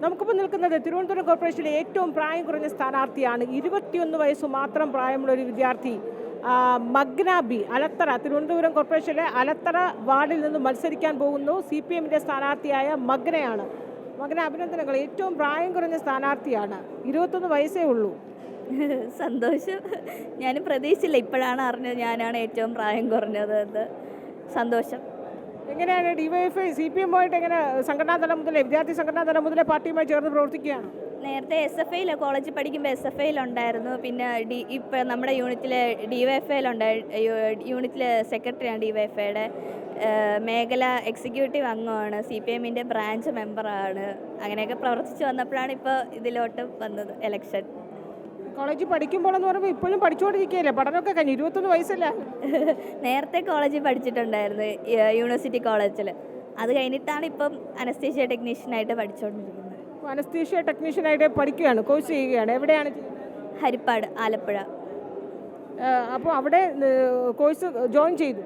നമുക്കിപ്പോൾ നിൽക്കുന്നത് തിരുവനന്തപുരം കോർപ്പറേഷനിലെ ഏറ്റവും പ്രായം കുറഞ്ഞ സ്ഥാനാർത്ഥിയാണ്. 21 വയസ്സ് മാത്രം പ്രായമുള്ള ഒരു വിദ്യാർത്ഥി മഗ്ന ബി അലത്തറ, തിരുവനന്തപുരം കോർപ്പറേഷനിലെ അലത്തറ വാർഡിൽ നിന്ന് മത്സരിക്കാൻ പോകുന്നു. CPM-ന്റെ സ്ഥാനാർത്ഥിയായ മഗ്നയാണ്. മഗ്ന, അഭിനന്ദനങ്ങൾ. ഏറ്റവും പ്രായം കുറഞ്ഞ സ്ഥാനാർത്ഥിയാണ്. 21 വയസ്സേ ഉള്ളൂ. സന്തോഷം. ഞാൻ പ്രതീക്ഷിച്ചില്ല, ഇപ്പോഴാണ് അറിഞ്ഞത് ഞാനാണ് ഏറ്റവും പ്രായം കുറഞ്ഞത്. സന്തോഷം. എങ്ങനെയാണ് DYFI CPM-ആയിട്ട് എങ്ങനെ സംഘടനാ തലം മുതലേ, വിദ്യാർത്ഥി സംഘടനാ തലം മുതലേ പാർട്ടിയുമായി ചേർന്ന് പ്രവർത്തിക്കുകയാണ്? നേരത്തെ SFI കോളേജിൽ പഠിക്കുമ്പോൾ SFI ഉണ്ടായിരുന്നു. പിന്നെ ഇപ്പം നമ്മുടെ യൂണിറ്റിലെ DYFI യൂണിറ്റിലെ സെക്രട്ടറിയാണ്. DYFI-യുടെ മേഖല എക്സിക്യൂട്ടീവ് അംഗമാണ്. CPM-ന്റെ ബ്രാഞ്ച് മെമ്പറാണ്. അങ്ങനെയൊക്കെ പ്രവർത്തിച്ച് വന്നപ്പോഴാണ് ഇപ്പോൾ ഇതിലോട്ട് വന്നത്. ഇലക്ഷൻ കോളേജിൽ പഠിക്കുമ്പോൾ എന്ന് പറയുമ്പോൾ ഇപ്പോഴും പഠിച്ചുകൊണ്ടിരിക്കുകയല്ലേ? പഠനമൊക്കെ കഴിഞ്ഞു. 21 വയസ്സല്ല. നേരത്തെ കോളേജിൽ പഠിച്ചിട്ടുണ്ടായിരുന്നു, യൂണിവേഴ്സിറ്റി കോളേജിൽ. അത് കഴിഞ്ഞിട്ടാണ് ഇപ്പം അനസ്തീഷ്യ ടെക്നീഷ്യനായിട്ട് പഠിച്ചുകൊണ്ടിരിക്കുന്നത്. അനസ്തീഷ്യ ടെക്നീഷ്യനായിട്ട് പഠിക്കുകയാണ്, കോഴ്സ് ചെയ്യുകയാണ്. എവിടെയാണ്? ഹരിപ്പാട്, ആലപ്പുഴ. അപ്പോൾ അവിടെ കോഴ്സ് ജോയിൻ ചെയ്തു?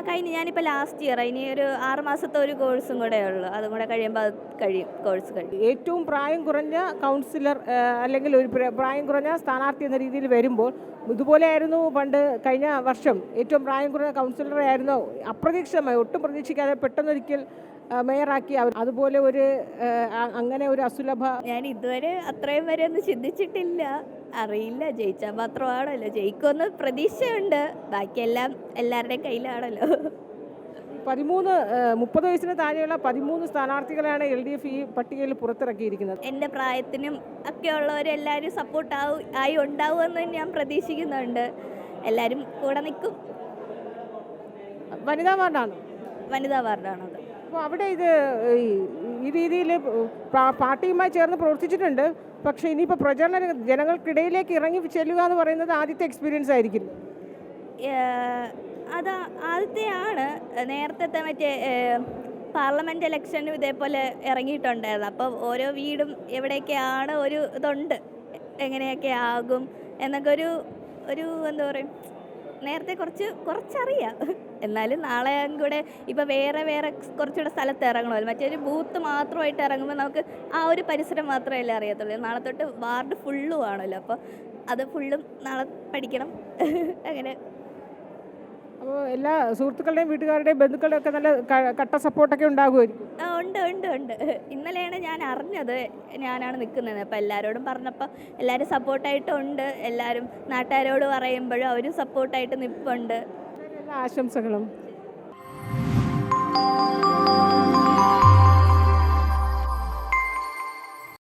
കഴിഞ്ഞ്. ഞാനിപ്പോൾ ലാസ്റ്റ് ഇയർ, ഇനി ഒരു 6 മാസത്തെ ഒരു കോഴ്സും കൂടെ ഉള്ളൂ. അതും കൂടെ കഴിയുമ്പോൾ അത് കഴിയും, കോഴ്സ് കഴിയും. ഏറ്റവും പ്രായം കുറഞ്ഞ കൗൺസിലർ അല്ലെങ്കിൽ ഒരു പ്രായം കുറഞ്ഞ സ്ഥാനാർത്ഥി എന്ന രീതിയിൽ വരുമ്പോൾ ഇതുപോലെയായിരുന്നു പണ്ട് കഴിഞ്ഞ വർഷം. ഏറ്റവും പ്രായം കുറഞ്ഞ കൗൺസിലറെ ആയിരുന്നു അപ്രതീക്ഷിതമായി, ഒട്ടും പ്രതീക്ഷിക്കാതെ പെട്ടെന്നൊരിക്കൽ മേയറാക്കി. അതുപോലെ അങ്ങനെ ഒരു അസുലഭ ഞാൻ ഇതുവരെ അത്രയും വരെ ഒന്നും ചിന്തിച്ചിട്ടില്ല. അറിയില്ല, ജയിച്ചാൽ മാത്രമാണല്ലോ. ജയിക്കുമെന്ന് പ്രതീക്ഷയുണ്ട്. ബാക്കിയെല്ലാം എല്ലാവരുടെയും കയ്യിലാണല്ലോ. 30 വയസ്സിന് താഴെയുള്ള 13 സ്ഥാനാർത്ഥികളാണ് LDF ഈ പട്ടികയിൽ പുറത്തിറക്കിയിരിക്കുന്നത്. എൻ്റെ പ്രായത്തിനും ഒക്കെ ഉള്ളവരെല്ലാവരും ആയി ഉണ്ടാവുമെന്ന് ഞാൻ പ്രതീക്ഷിക്കുന്നുണ്ട്. എല്ലാവരും കൂടെ നിൽക്കും. വനിതാ വാർഡാണ്? വനിതാ വാർഡാണത്. അപ്പോൾ അവിടെ ഈ രീതിയിൽ പാർട്ടിയുമായി ചേർന്ന് പ്രവർത്തിച്ചിട്ടുണ്ട്. പക്ഷേ ഇനിയിപ്പോൾ ജനങ്ങൾക്കിടയിലേക്ക് ഇറങ്ങി ചെല്ലുക എന്ന് പറയുന്നത് ആദ്യത്തെ എക്സ്പീരിയൻസ് ആയിരിക്കും. അത് ആദ്യത്തെയാണ്. നേരത്തെ മറ്റേ പാർലമെൻറ്റ് ഇലക്ഷനും ഇതേപോലെ ഇറങ്ങിയിട്ടുണ്ടായിരുന്നു. അപ്പോൾ ഓരോ വീടും എവിടെയൊക്കെയാണ് ഒരു ഇതുണ്ട്, എങ്ങനെയൊക്കെ ആകും എന്നൊക്കെ ഒരു എന്താ പറയും, നേരത്തെ കുറച്ചറിയാം. എന്നാലും നാളെ കൂടെ ഇപ്പോൾ വേറെ കുറച്ചുകൂടെ സ്ഥലത്ത് ഇറങ്ങണമല്ലോ. മറ്റൊരു ബൂത്ത് മാത്രമായിട്ട് ഇറങ്ങുമ്പോൾ നമുക്ക് ആ ഒരു പരിസരം മാത്രമല്ലേ അറിയത്തുള്ളൂ. നാളെ തൊട്ട് വാർഡ് ഫുള്ളും ആണല്ലോ. അപ്പോൾ അത് ഫുള്ളും നാളെ പഠിക്കണം. അങ്ങനെ. അപ്പോൾ എല്ലാ സുഹൃത്തുക്കളുടെയും വീട്ടുകാരുടെയും ബന്ധുക്കളുടെയും ഒക്കെ നല്ല കട്ട സപ്പോർട്ടൊക്കെ ഉണ്ടാകുമായിരിക്കും? ഉണ്ട്. ഇന്നലെയാണ് ഞാൻ അറിഞ്ഞത് ഞാനാണ് നിൽക്കുന്നത്. അപ്പോൾ എല്ലാവരോടും പറഞ്ഞപ്പോൾ എല്ലാവരും സപ്പോർട്ടായിട്ടുണ്ട്. എല്ലാവരും നാട്ടുകാരോട് പറയുമ്പോഴും അവരും സപ്പോർട്ടായിട്ട് നിൽപ്പുണ്ട്. എല്ലാ ആശംസകളും.